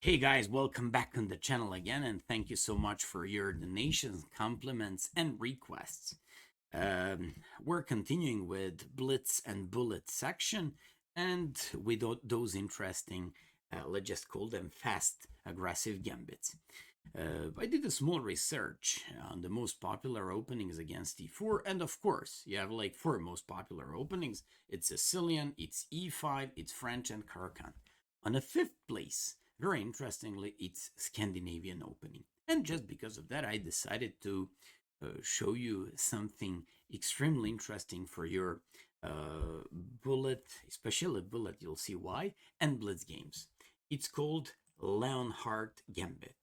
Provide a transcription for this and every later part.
Hey guys, welcome back on the channel again, and thank you so much for your donations, compliments, and requests. We're continuing with Blitz and Bullet section, and with those interesting, let's just call them fast, aggressive gambits. I did a small research on the most popular openings against e4, and of course, you have like four most popular openings. It's Sicilian, it's e5, it's French, and Carcan. On the fifth place, very interestingly, it's Scandinavian opening. And just because of that, I decided to show you something extremely interesting for your bullet, especially bullet, you'll see why, and blitz games. It's called Leonhardt Gambit.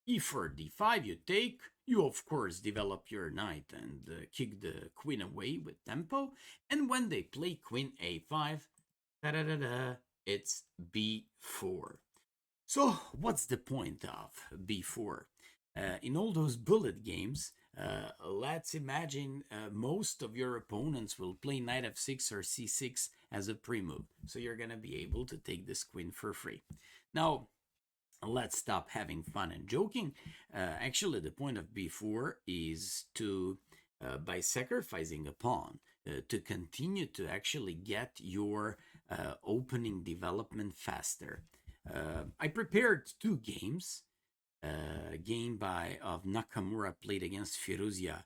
E4, d5, you take, you of course develop your knight and kick the queen away with tempo, and when they play queen a5, da-da-da-da, it's b4. So, what's the point of b4? In all those bullet games, let's imagine most of your opponents will play knight f6 or c6 as a pre-move. So you're going to be able to take this queen for free. Now, let's stop having fun and joking. Actually, the point of b4 is to, by sacrificing a pawn, to continue to actually get your opening development faster. I prepared two games. A game of Nakamura played against Firuzia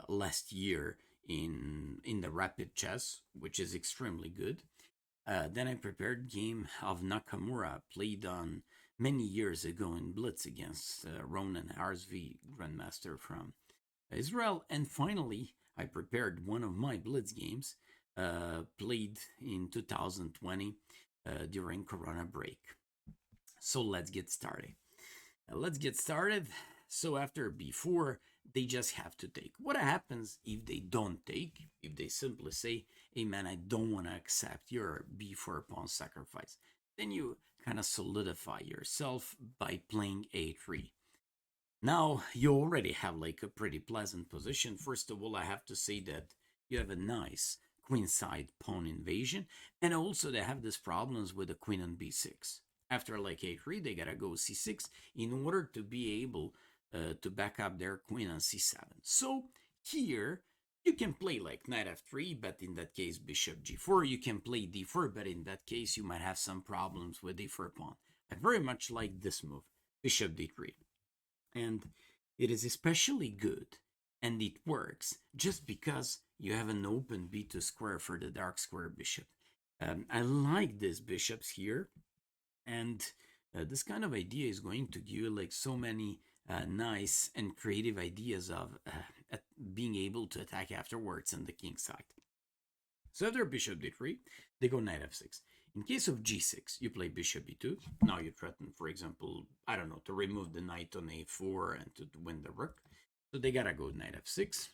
last year in the rapid chess, which is extremely good. Then I prepared game of Nakamura played on many years ago in Blitz against Ronan Harzvi, Grandmaster from Israel. And finally, I prepared one of my Blitz games played in 2020 during Corona break. So let's get started. So after b4, they just have to take. What happens if they don't take? If they simply say, hey man, I don't want to accept your b4 pawn sacrifice. Then you kind of solidify yourself by playing a3. Now you already have like a pretty pleasant position. First of all, I have to say that you have a nice queenside pawn invasion, and also they have these problems with the queen on b6. After like a3, they gotta go c6 in order to be able to back up their queen on c7. So here you can play like knight f3, but in that case bishop g4. You can play d4, but in that case you might have some problems with d4 pawn. I very much like this move, bishop d3. And it is especially good and it works just because you have an open b2 square for the dark square bishop. I like these bishops here, and this kind of idea is going to give you like so many nice and creative ideas of being able to attack afterwards on the king side. So after bishop d3, they go knight f6. In case of g6, you play bishop b2. Now you threaten, for example, I don't know, to remove the knight on a4 and to win the rook. So they gotta go knight f6.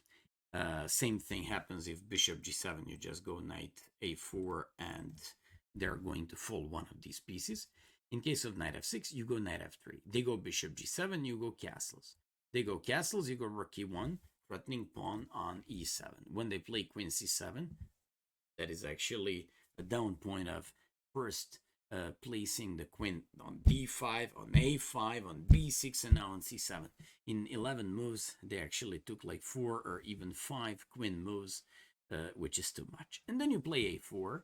Same thing happens if bishop g7, you just go knight a4 and they're going to fold one of these pieces. In case of knight f6, you go knight f3. They go bishop g7, you go castles. They go castles, you go rook e1, threatening pawn on e7. When they play queen c7, that is actually a down point of first placing the queen on d5, on a5, on b6, and now on c7. In 11 moves, they actually took like 4 or even 5 queen moves, which is too much. And then you play a4,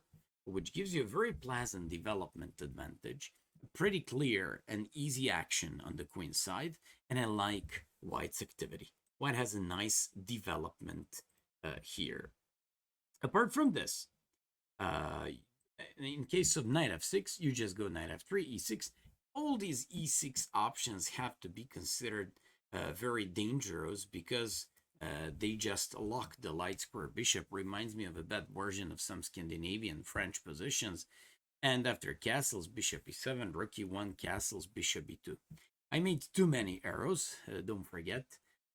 which gives you a very pleasant development advantage, pretty clear and easy action on the queen side, and I like white's activity. White has a nice development here. Apart from this, in case of knight f6, you just go knight f3, e6. All these e6 options have to be considered very dangerous because they just lock the light square bishop. Reminds me of a bad version of some Scandinavian French positions. And after castles, bishop e7, rook e1, castles, bishop e2. I made too many arrows. Don't forget,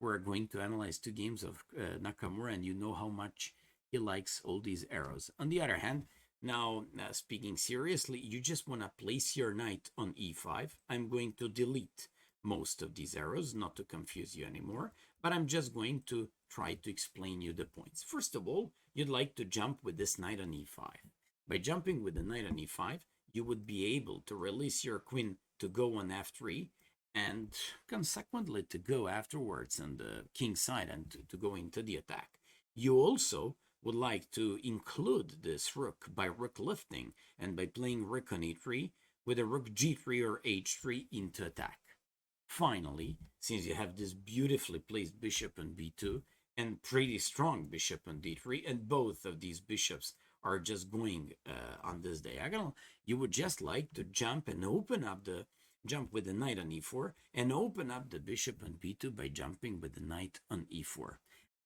we're going to analyze two games of Nakamura, and you know how much he likes all these arrows. On the other hand, now speaking seriously, you just want to place your knight on e5. I'm going to delete most of these arrows, not to confuse you anymore, but I'm just going to try to explain you the points. First of all, you'd like to jump with this knight on e5. By jumping with the knight on e5, you would be able to release your queen to go on f3 and consequently to go afterwards on the king side and to go into the attack. You also would like to include this rook by rook lifting and by playing rook on e3 with a rook g3 or h3 into attack. Finally, since you have this beautifully placed bishop on b2 and pretty strong bishop on d3, and both of these bishops are just going on this diagonal, you would just like to jump and open up the jump with the knight on e4 and open up the bishop on b2 by jumping with the knight on e4.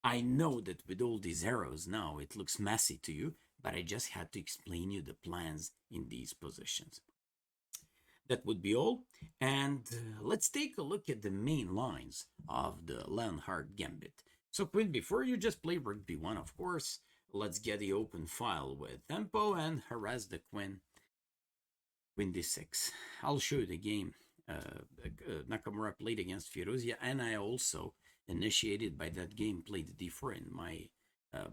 I know that with all these arrows now it looks messy to you, but I just had to explain you the plans in these positions. That would be all. And let's take a look at the main lines of the Leonhardt Gambit. So queen b4, you just play rook b1, of course. Let's get the open file with tempo and harass the queen. Queen d6. I'll show you the game Nakamura played against Firuzia, and I also initiated by that game played d4 in my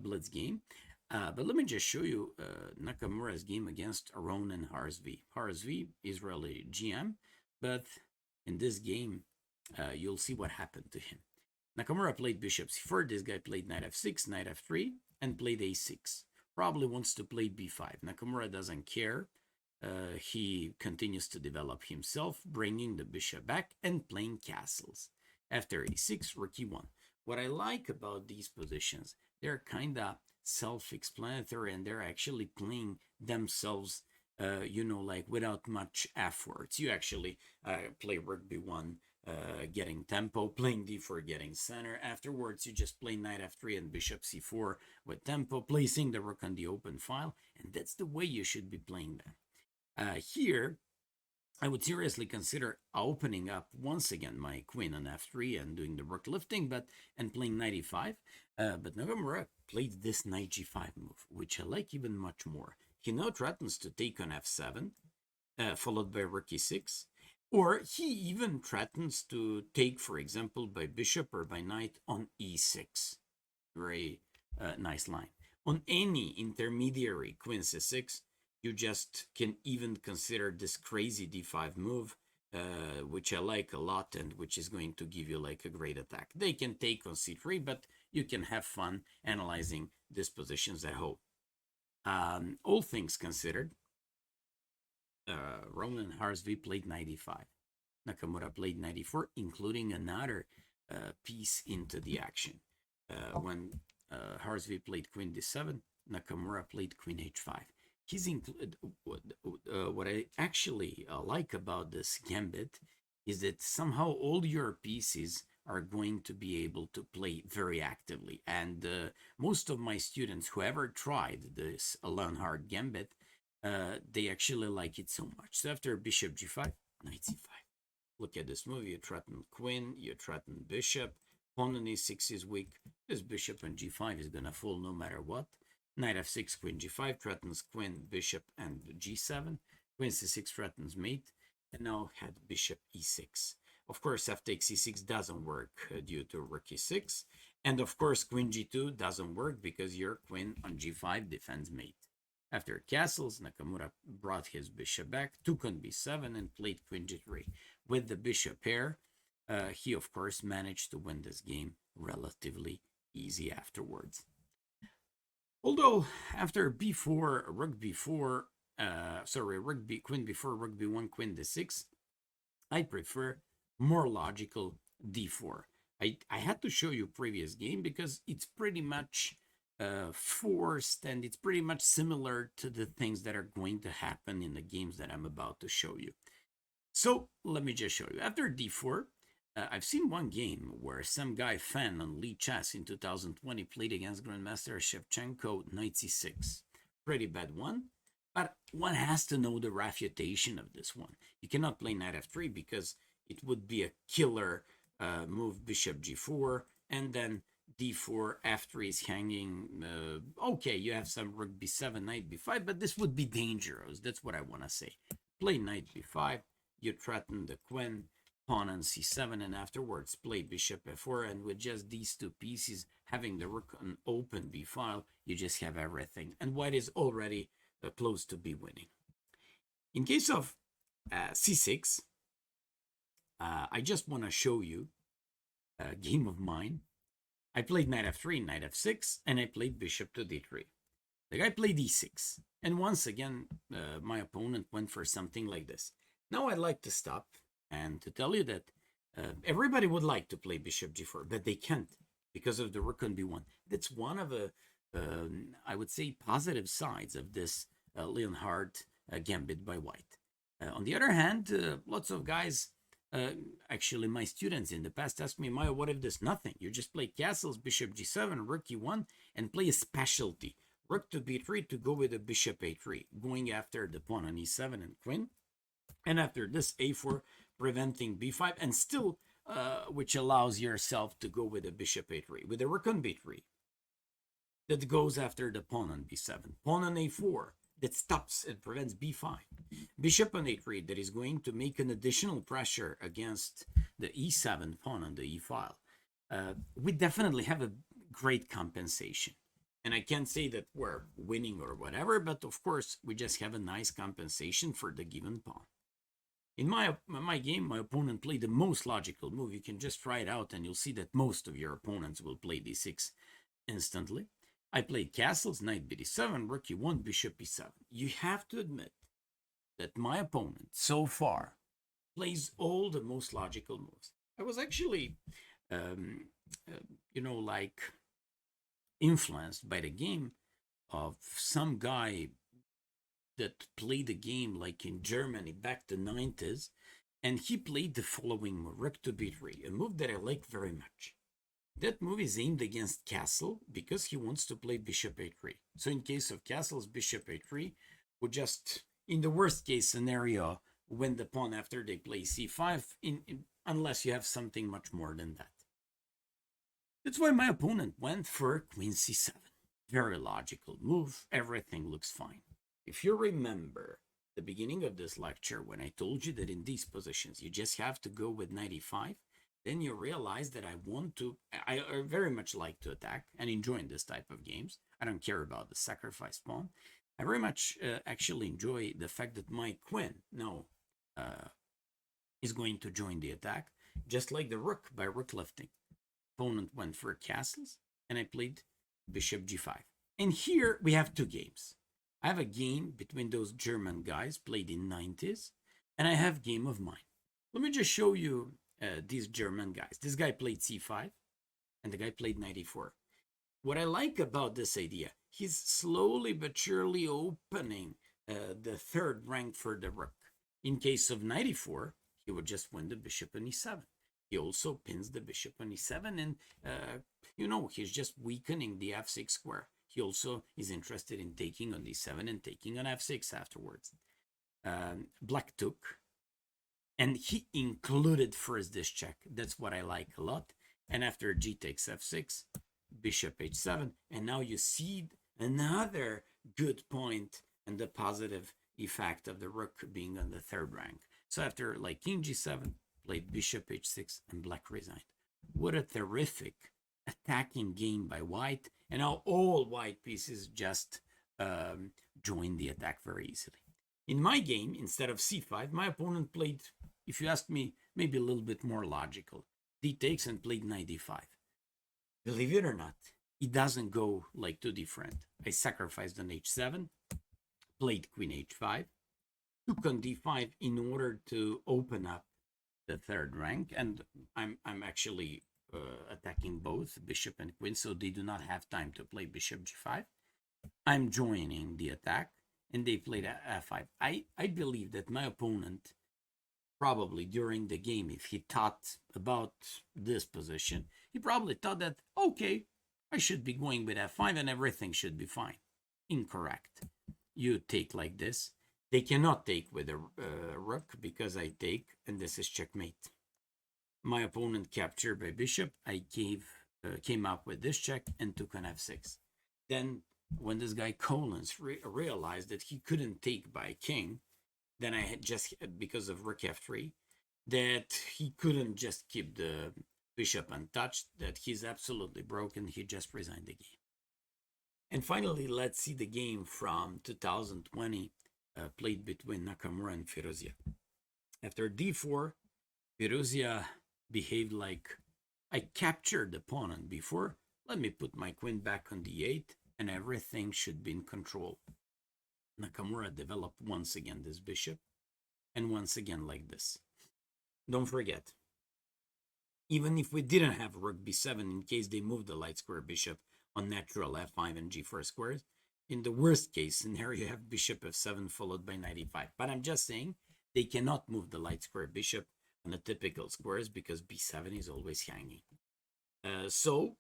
blitz game. But let me just show you Nakamura's game against Aron and Harzvi. Harzvi, Israeli GM, but in this game, you'll see what happened to him. Nakamura played bishop c4, this guy played knight f6, knight f3, and played a6. Probably wants to play b5. Nakamura doesn't care. He continues to develop himself, bringing the bishop back and playing castles. After a6, rook e1. What I like about these positions, they're kind of self-explanatory and they're actually playing themselves, like without much efforts. You actually play rook b1, getting tempo, playing d4, getting center. Afterwards, you just play knight f3 and bishop c4 with tempo, placing the rook on the open file, and that's the way you should be playing them. Here, I would seriously consider opening up once again my queen on f3 and doing the rook lifting, and playing knight e5. But Nakamura played this knight g5 move, which I like even much more. He now threatens to take on f7, followed by rook e6, or he even threatens to take, for example, by bishop or by knight on e6. Very nice line. On any intermediary queen c6, you just can even consider this crazy d5 move, which I like a lot and which is going to give you like a great attack. They can take on c3, but you can have fun analyzing these positions at home. All things considered, Roman Harzvi played knight e5. Nakamura played knight e4, including another piece into the action. When Harzvi played queen d7, Nakamura played queen h5. He's what I actually like about this gambit is that somehow all your pieces are going to be able to play very actively. And most of my students who ever tried this Leonhardt Gambit, they actually like it so much. So after bishop g5, knight c5. Look at this move. You threaten queen, you threaten bishop. Pawn on e6 is weak. This bishop on g5 is going to fall no matter what. Knight f6, queen g5 threatens queen, bishop, and g7. Queen c6 threatens mate. And now had bishop e6. Of course, f takes e6 doesn't work due to rook e6. And of course, queen g2 doesn't work because your queen on g5 defends mate. After castles, Nakamura brought his bishop back, took on b7, and played queen g3. With the bishop pair, he, of course, managed to win this game relatively easy afterwards. Although, after b4, rook b4, queen b4, rook b1, queen d6, I prefer more logical d4. I had to show you previous game because it's pretty much forced and it's pretty much similar to the things that are going to happen in the games that I'm about to show you. So let me just show you. After d4, I've seen one game where some guy fan on Lee Chess in 2020 played against Grandmaster Shevchenko, knight c6. Pretty bad one, but one has to know the refutation of this one. You cannot play knight f3 because it would be a killer move, bishop g4, and then d4, f3 is hanging. Okay, you have some rook b7, knight b5, but this would be dangerous. That's what I want to say. Play knight b5, you threaten the queen, pawn on c7, and afterwards play bishop f4, and with just these two pieces having the rook on open b file, you just have everything, and white is already close to be winning. In case of c6, I just want to show you a game of mine. I played knight f3, knight f6, and I played bishop to d3. The guy played e6. And once again, my opponent went for something like this. Now I'd like to stop and to tell you that everybody would like to play bishop g4, but they can't because of the rook on b1. That's one of the, I would say, positive sides of this Leonhardt Gambit by white. On the other hand, lots of guys, actually my students in the past asked me, Maya, what if there's nothing? You just play castles, bishop g7, rook e1, and play a specialty. Rook to b3 to go with a bishop a3, going after the pawn on e7 and queen. And after this, a4, preventing b5, and still, which allows yourself to go with a bishop a3, with a rook on b3 that goes after the pawn on b7, pawn on a4 that stops and prevents b5, bishop on a3 that is going to make an additional pressure against the e7 pawn on the e file. We definitely have a great compensation. And I can't say that we're winning or whatever, but of course, we just have a nice compensation for the given pawn. In my game, my opponent played the most logical move. You can just try it out and you'll see that most of your opponents will play d6 instantly. I played castles, knight bd7, rook e1, bishop e7. You have to admit that my opponent so far plays all the most logical moves. I was actually, like influenced by the game of some guy that played the game like in Germany back the 90s, and he played the following move, rook to b3, a move that I like very much. That move is aimed against castle because he wants to play bishop a3. So in case of castles, bishop a3 would just, in the worst case scenario, win the pawn after they play c5, unless you have something much more than that. That's why my opponent went for queen c7. Very logical move. Everything looks fine. If you remember the beginning of this lecture when I told you that in these positions you just have to go with knight e5, then you realize that I very much like to attack and enjoy this type of games. I don't care about the sacrifice pawn. I very much actually enjoy the fact that my queen now is going to join the attack, just like the rook by rook lifting. Opponent went for castles, and I played bishop g5. And here we have two games. I have a game between those German guys played in 90s, and I have game of mine. Let me just show you these German guys. This guy played c5, and the guy played knight e4. What I like about this idea, he's slowly but surely opening the third rank for the rook. In case of knight e4, he would just win the bishop on e7. He also pins the bishop on e7, and he's just weakening the f6 square. He also is interested in taking on d7 and taking on f6 afterwards. Black took, and he included first this check. That's what I like a lot. And after g takes f6, bishop h7, and now you see another good point and the positive effect of the rook being on the third rank. So after like king g7, played bishop h6, and black resigned. What a terrific attacking game by white, and now all white pieces just join the attack very easily. In my game, instead of c5, my opponent played, if you ask me, maybe a little bit more logical. D takes and played knight d5. Believe it or not, it doesn't go like too different. I sacrificed on h7, played queen h5, took on d5 in order to open up the third rank, and I'm actually attacking both bishop and queen, so they do not have time to play bishop g5. I'm joining the attack, and they played f5. I believe that my opponent probably during the game, if he thought about this position, he probably thought that, okay, I should be going with f5 and everything should be fine. Incorrect. You take like this. They cannot take with a rook because I take, and this is checkmate. My opponent captured by bishop. I came up with this check and took on f6. Then when this guy Collins realized that he couldn't take by king, then I had just, because of rook f3, that he couldn't just keep the bishop untouched, that he's absolutely broken. He just resigned the game. And finally, let's see the game from 2020 played between Nakamura and Firozia. After d4, Fieruzia behaved like I captured the pawn on b4. Let me put my queen back on d8 and everything should be in control. Nakamura developed once again this bishop and once again like this. Don't forget, even if we didn't have rook b7 in case they moved the light square bishop on natural f5 and g4 squares, in the worst case scenario you have bishop f7 followed by knight e5. But I'm just saying they cannot move the light square bishop on the typical squares because b7 is always hanging. So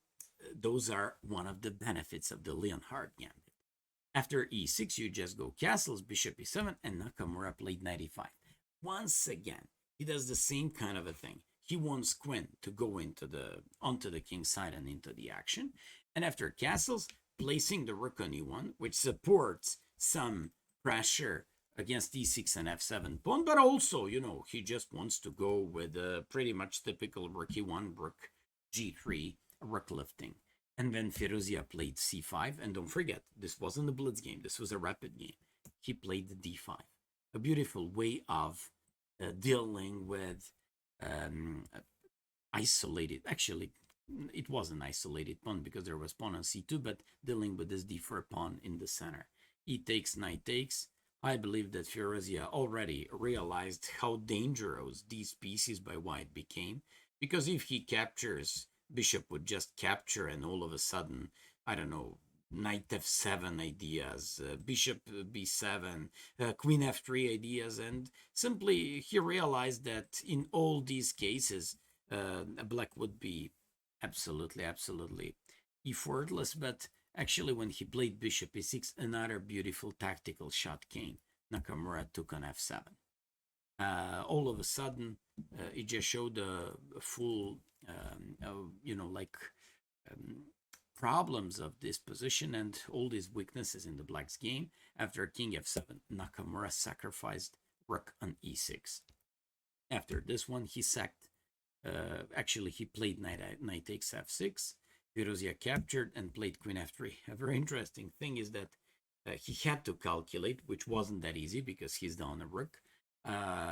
those are one of the benefits of the Leonhardt Gambit. After e6, you just go castles, bishop e7, and Nakamura played knight e5. Once again, he does the same kind of a thing. He wants queen to go onto the king's side and into the action. And after castles, placing the rook on e1, which supports some pressure against e6 and f7 pawn, but also, he just wants to go with a pretty much typical rook e1, rook g3, rook lifting. And then Fieruzia played c5. And don't forget, this wasn't a blitz game. This was a rapid game. He played the d5. A beautiful way of dealing with isolated. Actually, it was an isolated pawn because there was pawn on c2, but dealing with this d4 pawn in the center. E takes, knight takes. I believe that Fieruzia already realized how dangerous these pieces by white became, because if he captures, bishop would just capture and all of a sudden, I don't know, knight f7 ideas, bishop b7, queen f3 ideas, and simply he realized that in all these cases, black would be absolutely effortless. But actually, when he played bishop e6, another beautiful tactical shot came. Nakamura took on f7. All of a sudden, it just showed a full, problems of this position and all these weaknesses in the black's game. After king f7, Nakamura sacrificed rook on e6. After this one, he sacked. Actually, he played knight takes f6. Fieruzia captured and played queen f3. A very interesting thing is that he had to calculate, which wasn't that easy because he's down a rook.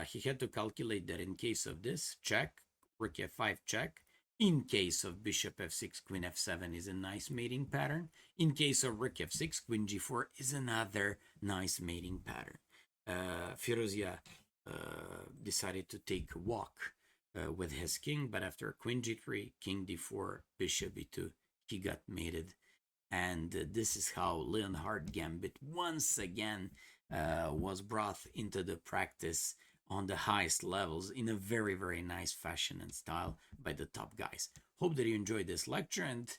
He had to calculate that in case of this, check, rook f5 check. In case of bishop f6, queen f7 is a nice mating pattern. In case of rook f6, queen g4 is another nice mating pattern. Fieruzia decided to take a walk with his king, but after queen g3, king d4, bishop e2, he got mated. And this is how Leonhardt Gambit once again was brought into the practice on the highest levels in a very nice fashion and style by the top guys. Hope that you enjoyed this lecture, and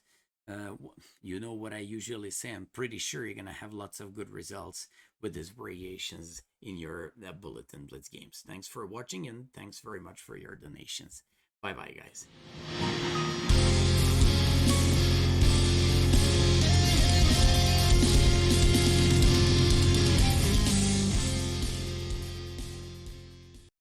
you know what I usually say, I'm pretty sure you're gonna have lots of good results with these variations in your Bulletin Blitz games. Thanks for watching, and thanks very much for your donations. Bye bye, guys.